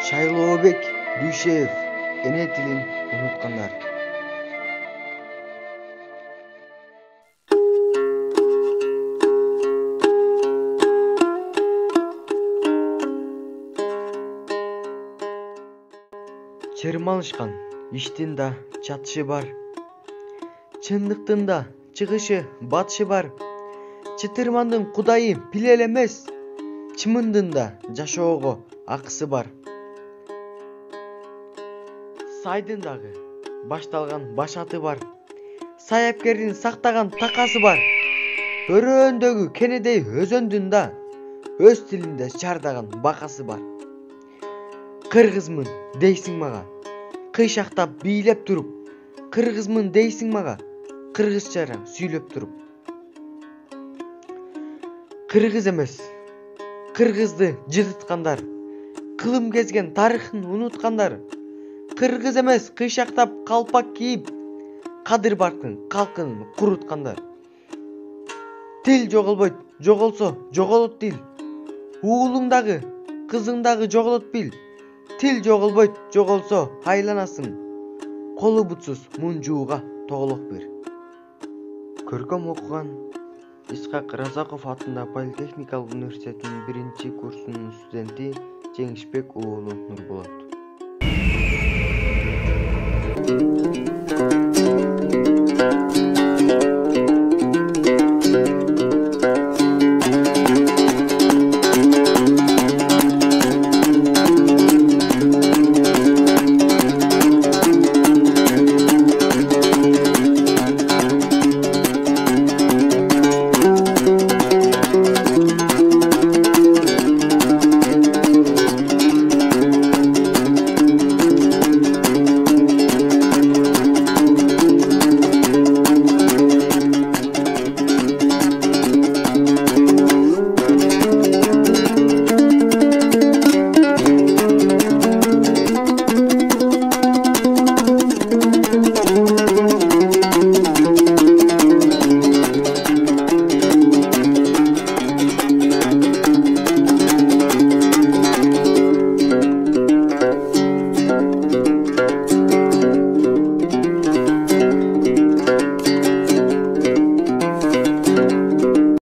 Шайлообек Дүйшеев. Эне тилин уnuткандар. Чырмалышкан иштин да чатышы бар. Чындыктын да чыгышы батышы бар. Чытырмандын кудайы пил эле эмес. Чымындын да жашоого акысы бар. Сайдын дагы башталган башаты бар. Саяпкердин сактаган такасы бар. Өрөөндөгү кенедей өзөндүн да өз тилинде чардаган бакасы бар. Кыргызмын дейсиң мага, кыйшактап бийлеп туруп. Кыргызмын дейсиң мага, кыргызчара сүйлөп туруп. Кыргыз эмес, кыргызды жытыткандар, кылым кезген тарыхын унуткандар. Кыргыз эмес, кыйшактап калпак кийип, Кадыр Барктын калкын куруткандар. Тил жоголбойт, жоголсо жоголот тил. Уулуңдагы, кызыңдагы жоголот бил. Тил жоголбойт, жоголсо айланасың. Колу бутсуз мунжууга тоголок бер. Көркөм окуган Исхак Разаков атындагы Политехникалык университетинин 1-курсунун студенти Жеңишбек уулу Нурболот.